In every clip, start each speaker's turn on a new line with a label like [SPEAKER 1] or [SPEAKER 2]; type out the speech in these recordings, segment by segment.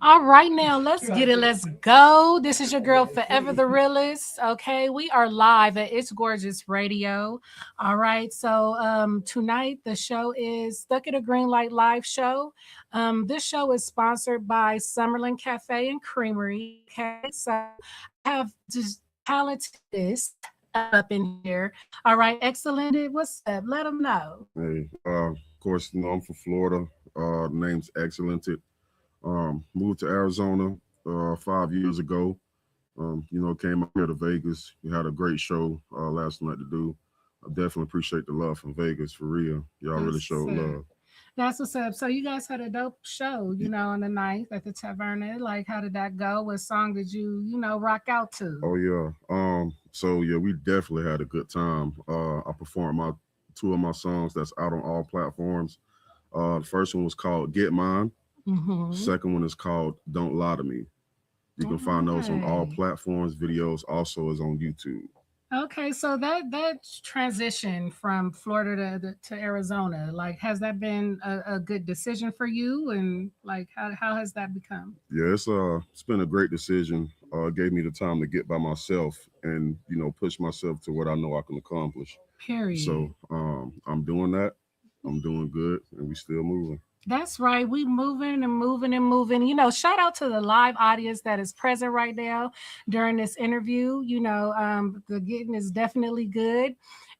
[SPEAKER 1] All right, now let's get it. Let's go. This is your girl, Forever the Realist. Okay, we are live at It's Gorgeous Radio. All right, so tonight the show is Stuck at a Green Light Live show. This show is sponsored by Summerlin Cafe and Creamery. Okay, so I have just talented up in here. All right, excellent. What's up? Let them know.
[SPEAKER 2] Hey, of course, I'm from Florida. Name's XLNTD. Moved to Arizona 5 years ago. Came up here to Vegas. We had a great show last night to do. I definitely appreciate the love from Vegas for real. Y'all really showed love.
[SPEAKER 1] That's what's up. So you guys had a dope show, on the night at the Taverna. Like, how did that go? What song did you rock out to?
[SPEAKER 2] Oh yeah. We definitely had a good time. I performed my two of my songs that's out on all platforms. The first one was called Get Mine.
[SPEAKER 1] Mm-hmm.
[SPEAKER 2] Second one is called Don't Lie to Me. You can find those on all platforms. Videos also is on YouTube.
[SPEAKER 1] Okay, so that transition from Florida to Arizona, like, has that been a good decision for you? And like, how has that become?
[SPEAKER 2] Yeah, it's been a great decision. It gave me the time to get by myself and push myself to what I know I can accomplish.
[SPEAKER 1] Period.
[SPEAKER 2] So I'm doing that. I'm doing good, and we still moving.
[SPEAKER 1] That's right. We moving and moving and moving. Shout out to the live audience that is present right now during this interview. The getting is definitely good.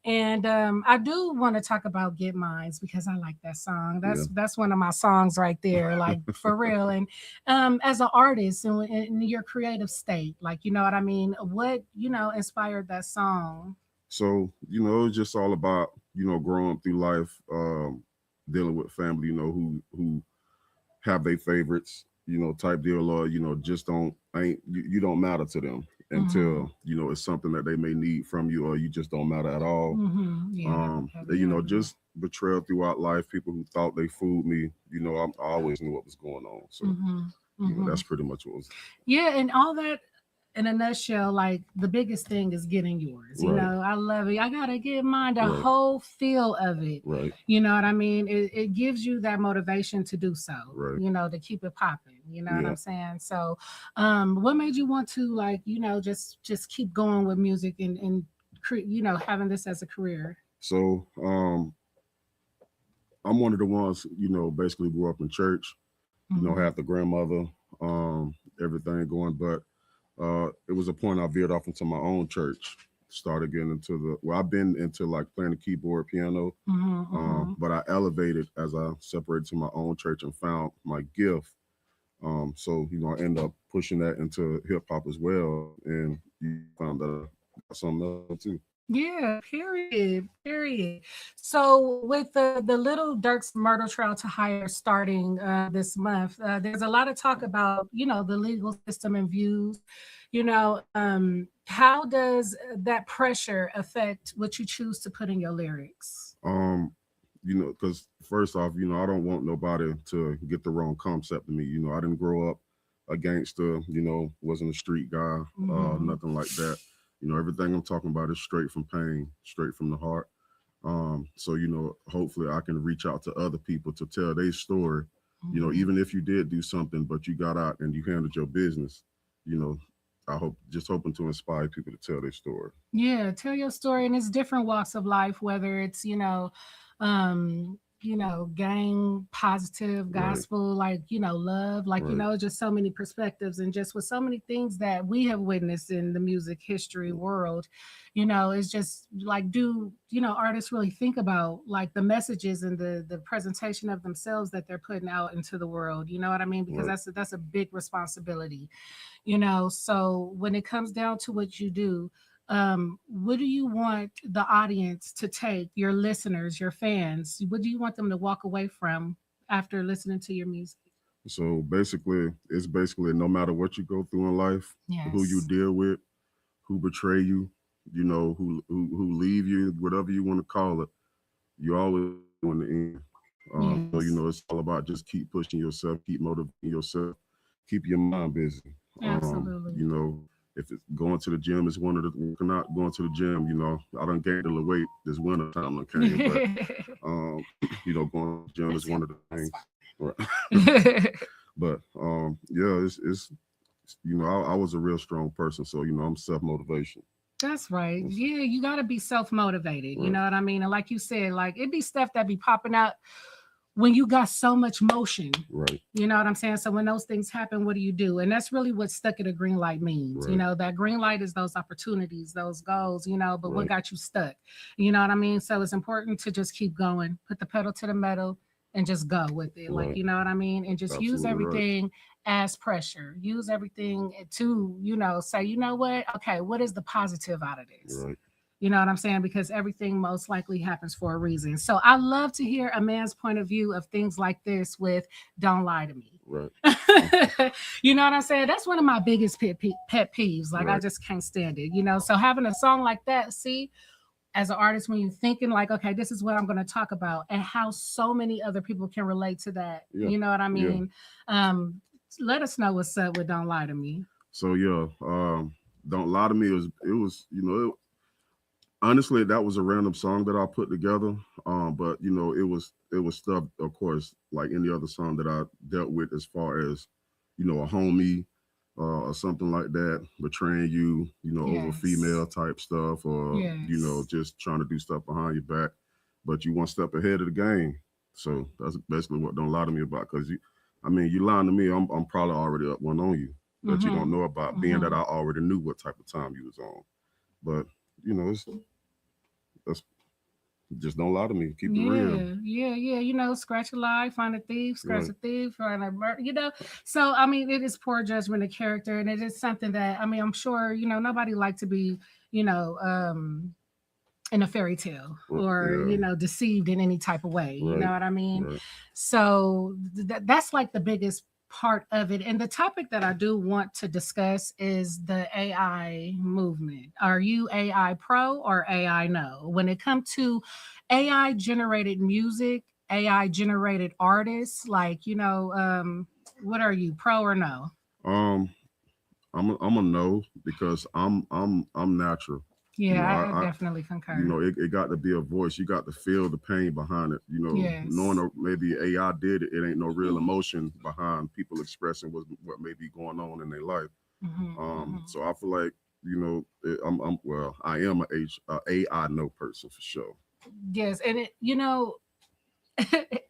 [SPEAKER 1] And I do want to talk about Get Mines because I like that song. That's one of my songs right there, like for real. And as an artist in your creative state, like, you know what I mean? What, inspired that song?
[SPEAKER 2] So, it was just all about, growing through life, dealing with family, who have their favorites, type deal, or just you don't matter to them until it's something that they may need from you, or you just don't matter at all. Just betrayal throughout life. People who thought they fooled me, I always knew what was going on. So that's pretty much what was.
[SPEAKER 1] Yeah, and all that. In a nutshell, like, the biggest thing is getting yours. I love it. I gotta get mine. The whole feel of it.
[SPEAKER 2] Right.
[SPEAKER 1] You know what I mean? It gives you that motivation to do so.
[SPEAKER 2] Right.
[SPEAKER 1] To keep it popping. You know what I'm saying? So, what made you want to, like, just keep going with music and having this as a career?
[SPEAKER 2] So, I'm one of the ones basically grew up in church. Had the grandmother, everything going, but. It was a point I veered off into my own church. Started getting into I've been into like playing the keyboard, piano, but I elevated as I separated to my own church and found my gift. So I ended up pushing that into hip hop as well, and you found that something else too.
[SPEAKER 1] Yeah, period. So with the Little Dirk's murder trial to hire starting this month, there's a lot of talk about the legal system and views. How does that pressure affect what you choose to put in your lyrics?
[SPEAKER 2] Because first off, I don't want nobody to get the wrong concept of me. I didn't grow up a gangster. Wasn't a street guy, nothing like that. Everything I'm talking about is straight from pain, straight from the heart. So, hopefully I can reach out to other people to tell their story. Even if you did do something, but you got out and you handled your business, hoping to inspire people to tell their story.
[SPEAKER 1] Yeah, tell your story. And it's different walks of life, whether it's, gang positive gospel, like, love, like, just so many perspectives, and just with so many things that we have witnessed in the music history world, it's just like, do artists really think about like the messages and the presentation of themselves that they're putting out into the world? You know what I mean? Because that's a big responsibility, so when it comes down to what you do, what do you want the audience to take, your listeners, your fans? What do you want them to walk away from after listening to your music?
[SPEAKER 2] So it's basically no matter what you go through in life, who you deal with, who betray you, who leave you, whatever you want to call it, you always in the end. So it's all about just keep pushing yourself, keep motivating yourself, keep your mind busy.
[SPEAKER 1] Absolutely.
[SPEAKER 2] If it's going to the gym is one of the not going to the gym, I done gained a little weight this winter time I came, but going to the gym is one of the things. Right. But yeah, it's I was a real strong person, so I'm self motivation.
[SPEAKER 1] That's right. Yeah, you got to be self motivated. You
[SPEAKER 2] Right.
[SPEAKER 1] know what I mean? And like you said, like it be stuff that be popping out when you got so much motion.
[SPEAKER 2] Right.
[SPEAKER 1] You know what I'm saying? So when those things happen, what do you do? And that's really what stuck at a green light means. You
[SPEAKER 2] Right.
[SPEAKER 1] know, that green light is those opportunities, those goals, but what
[SPEAKER 2] Right.
[SPEAKER 1] got you stuck? You know what I mean? So it's important to just keep going, put the pedal to the metal and just go with it. Like,
[SPEAKER 2] Right.
[SPEAKER 1] you know what I mean? And just use
[SPEAKER 2] Absolutely right.
[SPEAKER 1] everything as pressure. Use everything to, say, you know what? Okay, what is the positive out of this?
[SPEAKER 2] Right.
[SPEAKER 1] You know what I'm saying? Because everything most likely happens for a reason. So I love to hear a man's point of view of things like this with Don't Lie to Me.
[SPEAKER 2] Right.
[SPEAKER 1] You know what I'm saying? That's one of my biggest pet peeves. Like, I
[SPEAKER 2] Right.
[SPEAKER 1] just can't stand it. So having a song like that, see, as an artist, when you're thinking like, okay, this is what I'm going to talk about, and how so many other people can relate to that.
[SPEAKER 2] Yeah.
[SPEAKER 1] You know what I
[SPEAKER 2] Yeah.
[SPEAKER 1] mean? Let us know what's up with Don't Lie to Me.
[SPEAKER 2] So yeah, Don't Lie to Me it was honestly, that was a random song that I put together. But it was stuff, of course, like any other song that I dealt with, as far as a homie or something like that betraying you, over
[SPEAKER 1] Yes.
[SPEAKER 2] female type stuff, or
[SPEAKER 1] Yes.
[SPEAKER 2] just trying to do stuff behind your back, but you one step ahead of the game. So that's basically what Don't Lie to Me about. Because you lying to me, I'm probably already up one on you that you don't
[SPEAKER 1] Mm-hmm.
[SPEAKER 2] know about, being that
[SPEAKER 1] Mm-hmm.
[SPEAKER 2] I already knew what type of time you was on. But that's just don't lie to me. Keep it real.
[SPEAKER 1] Yeah. Scratch a lie, find a thief, scratch
[SPEAKER 2] Right.
[SPEAKER 1] a thief, find a murder. So, I mean, it is poor judgment of character. And it is something that, I mean, I'm sure, nobody like to be, you know, um, in a fairy tale or,
[SPEAKER 2] Yeah.
[SPEAKER 1] deceived in any type of way. You know
[SPEAKER 2] Right.
[SPEAKER 1] what I mean?
[SPEAKER 2] Right.
[SPEAKER 1] So that's like the biggest part of it. And the topic that I do want to discuss is the AI movement. Are you AI pro or AI no? When it comes to AI generated music, AI generated artists, like, what are you, pro or no?
[SPEAKER 2] Um, I'm a no, because I'm natural. You
[SPEAKER 1] Yeah,
[SPEAKER 2] know,
[SPEAKER 1] I
[SPEAKER 2] I
[SPEAKER 1] definitely concur.
[SPEAKER 2] it got to be a voice. You got to feel the pain behind it. Knowing
[SPEAKER 1] Yes.
[SPEAKER 2] maybe AI did it, it ain't no real emotion behind people expressing what may be going on in their life.
[SPEAKER 1] Hmm. Hmm.
[SPEAKER 2] So I feel like I'm well, I am a AI no person for sure.
[SPEAKER 1] Yes, and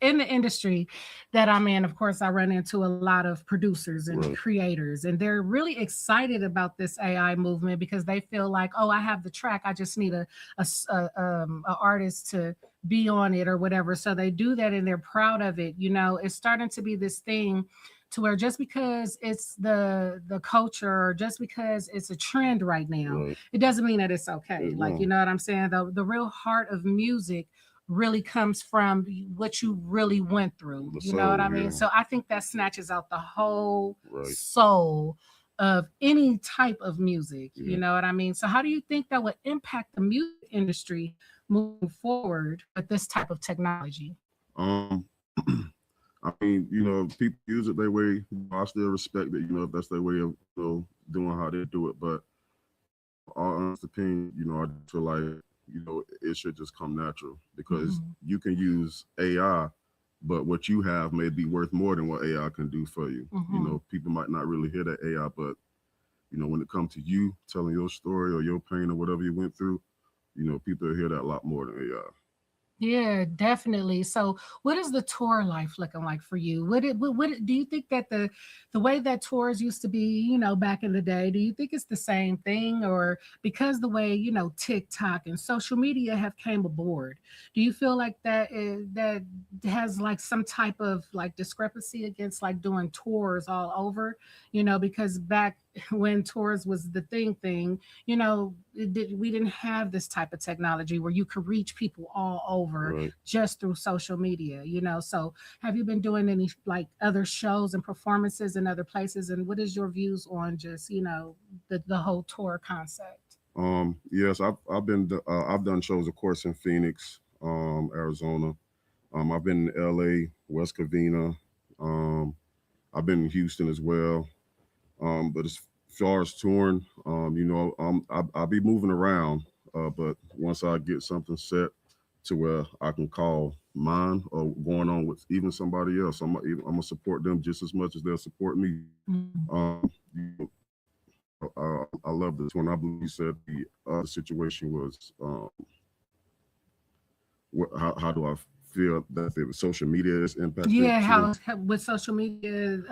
[SPEAKER 1] in the industry that I'm in, of course, I run into a lot of producers and
[SPEAKER 2] Right.
[SPEAKER 1] creators, and they're really excited about this AI movement because they feel like, oh, I have the track, I just need a artist to be on it or whatever. So they do that, and they're proud of it. It's starting to be this thing to where just because it's the culture, or just because it's a trend right now,
[SPEAKER 2] Right.
[SPEAKER 1] it doesn't mean that it's okay. Like, you
[SPEAKER 2] No.
[SPEAKER 1] know what I'm saying? The real heart of music really comes from what you really went through.
[SPEAKER 2] The
[SPEAKER 1] You know what
[SPEAKER 2] soul.
[SPEAKER 1] I mean?
[SPEAKER 2] Yeah.
[SPEAKER 1] So I think that snatches out the whole
[SPEAKER 2] Right.
[SPEAKER 1] soul of any type of music. You
[SPEAKER 2] Yeah.
[SPEAKER 1] know what I mean? So how do you think that would impact the music industry moving forward with this type of technology?
[SPEAKER 2] Um, I mean, people use it their way. I still respect it. If that's their way of doing how they do it. But our honest opinion, I just feel like it should just come natural, because
[SPEAKER 1] Hmm.
[SPEAKER 2] you can use AI, but what you have may be worth more than what AI can do for you.
[SPEAKER 1] Hmm.
[SPEAKER 2] People might not really hear that AI, but when it comes to you telling your story or your pain or whatever you went through, people hear that a lot more than AI.
[SPEAKER 1] Yeah, definitely. So, what is the tour life looking like for you? What do you think that the way that tours used to be, back in the day, do you think it's the same thing, or because the way, TikTok and social media have came aboard, do you feel like that has like some type of like discrepancy against like doing tours all over, because back when tours was the thing, we didn't have this type of technology where you could reach people all over
[SPEAKER 2] Right.
[SPEAKER 1] just through social media. So have you been doing any like other shows and performances in other places, and what is your views on just the whole tour concept?
[SPEAKER 2] Yes, I've done shows, of course, in Phoenix, Arizona. I've been in LA, West Covina. Um, I've been in Houston as well. But as far as touring, I'll be moving around. But once I get something set to where I can call, mine or going on with even somebody else. I'm gonna support them just as much as they'll support me.
[SPEAKER 1] Mhm.
[SPEAKER 2] You I love this one. I believe you said the other situation was how do I feel that the social media is impacted
[SPEAKER 1] Yeah,
[SPEAKER 2] to?
[SPEAKER 1] how with social media,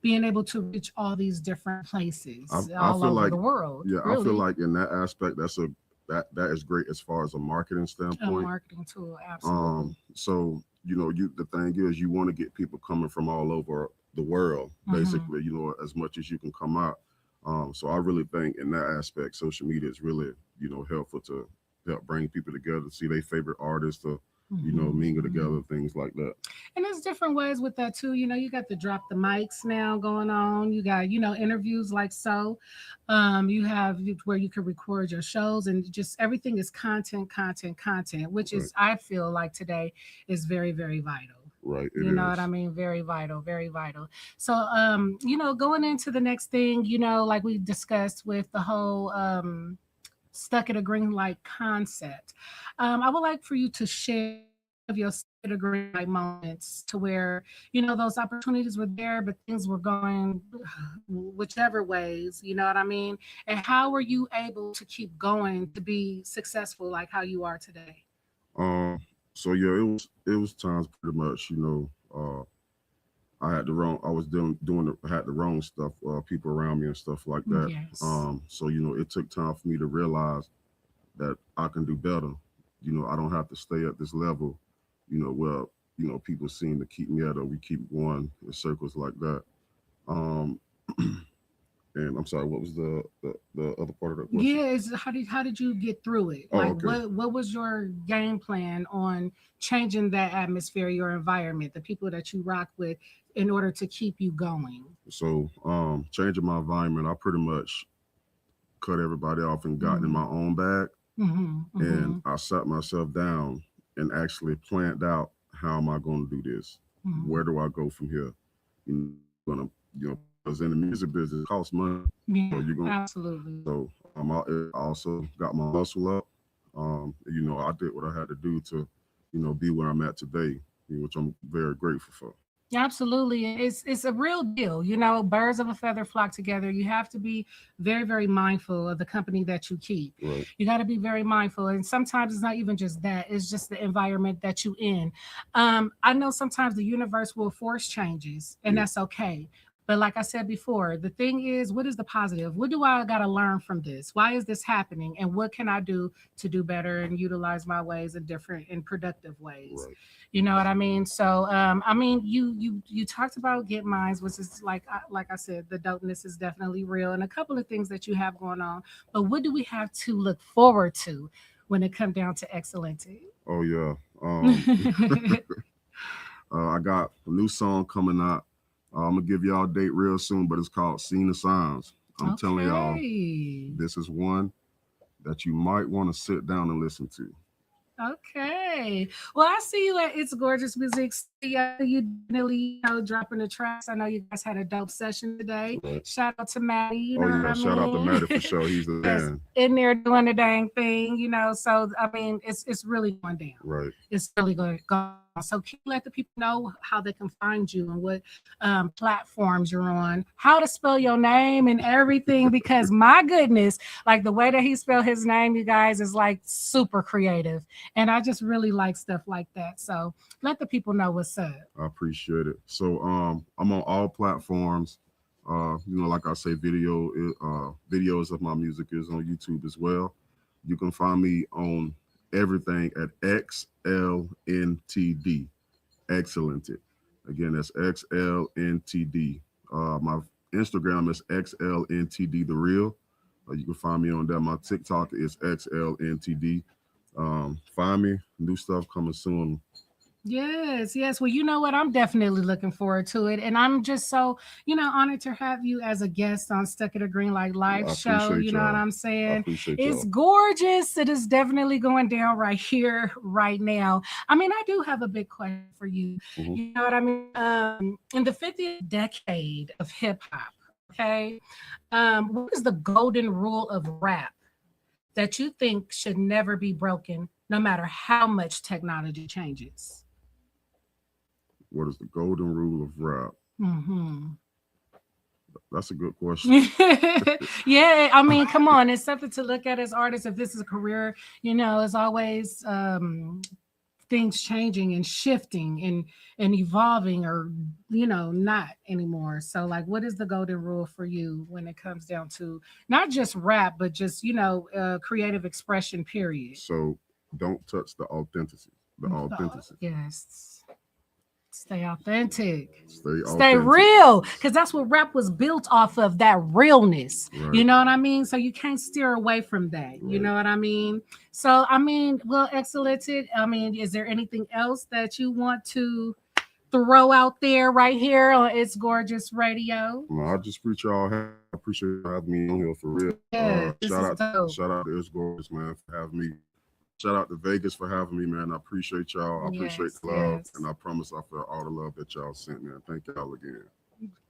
[SPEAKER 1] being able to reach all these different places
[SPEAKER 2] I
[SPEAKER 1] all
[SPEAKER 2] feel
[SPEAKER 1] over
[SPEAKER 2] like,
[SPEAKER 1] the world,
[SPEAKER 2] yeah, I feel
[SPEAKER 1] really.
[SPEAKER 2] like in that aspect, that is great as far as a marketing
[SPEAKER 1] A
[SPEAKER 2] standpoint.
[SPEAKER 1] marketing tool, absolutely.
[SPEAKER 2] So you the thing is you want to get people coming from all over the world,
[SPEAKER 1] Hmm.
[SPEAKER 2] basically, as much as you can come out. So I really think in that aspect, social media is really, helpful to help bring people together, see their favorite artists, to,
[SPEAKER 1] Hmm.
[SPEAKER 2] mingle
[SPEAKER 1] Hmm.
[SPEAKER 2] together, things like that.
[SPEAKER 1] And there's different ways with that too. You got the drop the mics now going on. You got, interviews like so. You have where you can record your shows, and just everything is content, content, content, which
[SPEAKER 2] Right,
[SPEAKER 1] is, I feel like today is very, very vital.
[SPEAKER 2] right, it
[SPEAKER 1] You know what I
[SPEAKER 2] is.
[SPEAKER 1] mean? Very vital, very vital. So, going into the next thing, like we discussed with the whole stuck at a green light concept, I would like for you to share of your stuck at a green light moments to where, those opportunities were there, but things were going whichever ways, you know what I mean? And how were you able to keep going to be successful like how you are today?
[SPEAKER 2] Um, so yeah, it was times pretty much, I had the wrong. I was had the wrong stuff. People around me and stuff like that.
[SPEAKER 1] Yes.
[SPEAKER 2] So it took time for me to realize that I can do better. I don't have to stay at this level. Where people seem to keep me at, or we keep going in circles like that. Um, and I'm sorry, what was the other part of that question?
[SPEAKER 1] Yeah, it's how did you get through it?
[SPEAKER 2] Oh,
[SPEAKER 1] Like
[SPEAKER 2] okay.
[SPEAKER 1] what was your game plan on changing that atmosphere, your environment, the people that you rock with in order to keep you going?
[SPEAKER 2] So, changing my environment, I pretty much cut everybody off and got in my
[SPEAKER 1] Mhm.
[SPEAKER 2] own bag,
[SPEAKER 1] Mhm.
[SPEAKER 2] and
[SPEAKER 1] Mhm.
[SPEAKER 2] I sat myself down and actually planned out how am I going to do this?
[SPEAKER 1] Mhm.
[SPEAKER 2] Where do I go from here? Gonna because in the music business, it costs money, so
[SPEAKER 1] Yeah,
[SPEAKER 2] you're gonna.
[SPEAKER 1] absolutely.
[SPEAKER 2] So I also got my muscle up. I did what I had to do to, be where I'm at today, which I'm very grateful for.
[SPEAKER 1] Absolutely. It's a real deal. Birds of a feather flock together. You have to be very, very mindful of the company that you keep.
[SPEAKER 2] Right.
[SPEAKER 1] You got to be very mindful. And sometimes it's not even just that, it's just the environment that you in. I know sometimes the universe will force changes, and
[SPEAKER 2] Yeah.
[SPEAKER 1] that's okay. But like I said before, the thing is, what is the positive? What do I got to learn from this? Why is this happening? And what can I do to do better and utilize my ways in different and productive ways?
[SPEAKER 2] Right.
[SPEAKER 1] You know what I mean? So, you talked about Get Minds, which is like I said, the dopeness is definitely real, and a couple of things that you have going on. But what do we have to look forward to when it comes down to XLNTD?
[SPEAKER 2] Oh yeah. I got a new song coming out. I'm gonna give y'all a date real soon, but it's called "Seen the Signs." I'm telling y'all,
[SPEAKER 1] Okay.
[SPEAKER 2] this is one that you might want to sit down and listen to.
[SPEAKER 1] Okay. Well, I see you at It's Gorgeous Music. See, I know you definitely, dropping the tracks. I know you guys had a dope session today.
[SPEAKER 2] Right.
[SPEAKER 1] Shout out to Maddie, you
[SPEAKER 2] Oh
[SPEAKER 1] know what
[SPEAKER 2] yeah,
[SPEAKER 1] I
[SPEAKER 2] shout out to
[SPEAKER 1] mean?
[SPEAKER 2] Maddie for sure. He's the
[SPEAKER 1] Yes,
[SPEAKER 2] man.
[SPEAKER 1] in there doing the dang thing. So I mean, it's really going down.
[SPEAKER 2] Right.
[SPEAKER 1] It's really going to go. So can you let the people know how they can find you and what platforms you're on, how to spell your name and everything? Because my goodness, like the way that he spelled his name, you guys, is like super creative. And I just really like stuff like that. So let the people know what's up.
[SPEAKER 2] I appreciate it. So I'm on all platforms. Like I say, videos of my music is on YouTube as well. You can find me on everything at XLNTD. Excellent. Again, that's XLNTD. My Instagram is XLNTD the real. You can find me on there. My TikTok is XLNTD. Find me. New stuff coming soon.
[SPEAKER 1] Yes, yes. Well, you know what? I'm definitely looking forward to it. And I'm just so, honored to have you as a guest on Stuck at a Green Light Live
[SPEAKER 2] I
[SPEAKER 1] show.
[SPEAKER 2] appreciate
[SPEAKER 1] You know what
[SPEAKER 2] y'all.
[SPEAKER 1] I'm
[SPEAKER 2] I
[SPEAKER 1] saying?
[SPEAKER 2] appreciate
[SPEAKER 1] It's
[SPEAKER 2] y'all.
[SPEAKER 1] gorgeous. It is definitely going down right here, right now. I mean, I do have a big question for you.
[SPEAKER 2] Hmm.
[SPEAKER 1] You know what I mean? In the 50th decade of hip hop, okay, what is the golden rule of rap that you think should never be broken no matter how much technology changes?
[SPEAKER 2] What is the golden rule of rap?
[SPEAKER 1] Mm-hmm.
[SPEAKER 2] That's a good question.
[SPEAKER 1] Yeah, I mean, come on, it's something to look at as artists. If this is a career, it's always things changing and shifting and evolving, or not anymore. So like, what is the golden rule for you when it comes down to not just rap, but just creative expression, period?
[SPEAKER 2] So don't touch the authenticity. The authenticity.
[SPEAKER 1] Yes. Stay authentic.
[SPEAKER 2] Stay
[SPEAKER 1] real, because that's what rap was built off of, that realness.
[SPEAKER 2] Right.
[SPEAKER 1] You know what I mean? So you can't steer away from that. Right. You know what I mean? So I mean, well, XLNTD, I mean, is there anything else that you want to throw out there right here on It's Gorgeous Radio?
[SPEAKER 2] No, I just appreciate you having me on here for real.
[SPEAKER 1] Yeah,
[SPEAKER 2] shout out to It's Gorgeous, man, for having me. Shout out to Vegas for having me, man. I appreciate y'all. I appreciate the love. And I promise I feel all the love that y'all sent, man. Thank y'all again.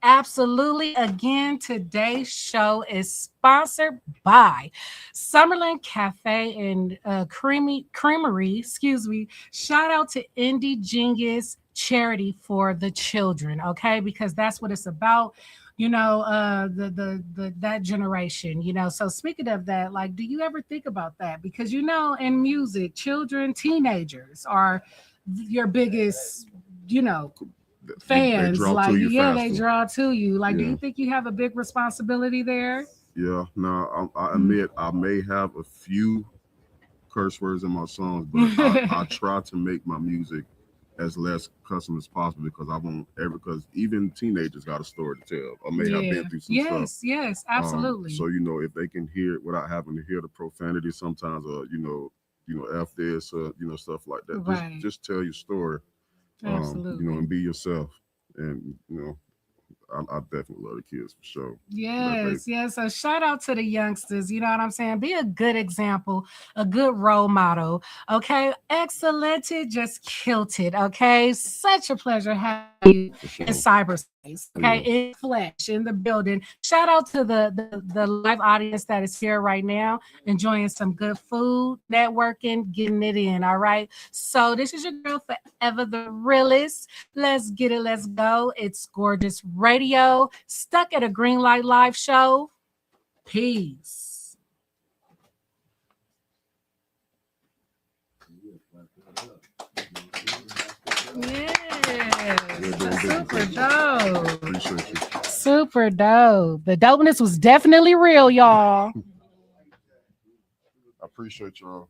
[SPEAKER 1] Absolutely. Again, today's show is sponsored by Summerlin Cafe and Creamery. Shout out to Indie Genius Charity for the Children, okay? Because that's what it's about. That generation, so speaking of that, like, do you ever think about that? Because in music, children, teenagers are your biggest fans. They draw to you. Like, do you think you have a big responsibility there?
[SPEAKER 2] Yeah, no, I admit I may have a few curse words in my songs, but I try to make my music as less custom as possible, because because even teenagers got a story to tell, or may have been through some stuff.
[SPEAKER 1] Yes, absolutely.
[SPEAKER 2] So if they can hear it without having to hear the profanity sometimes, or F this, or stuff like that. Right. Just tell your story. Absolutely. And be yourself. And I definitely love the kids for sure.
[SPEAKER 1] Yes. So shout out to the youngsters. You know what I'm saying? Be a good example, a good role model. Okay. XLNTD, just killed it. Okay. Such a pleasure having you in cyberspace. Okay. In flesh, in the building. Shout out to the live audience that is here right now, enjoying some good food, networking, getting it in. All right. So this is your girl forever, the realist. Let's get it. Let's go. It's Gorgeous Radio. Stuck at a green light live show. Peace. Yes. Super dope. Super dope. The dopeness was definitely real, y'all.
[SPEAKER 2] I appreciate y'all.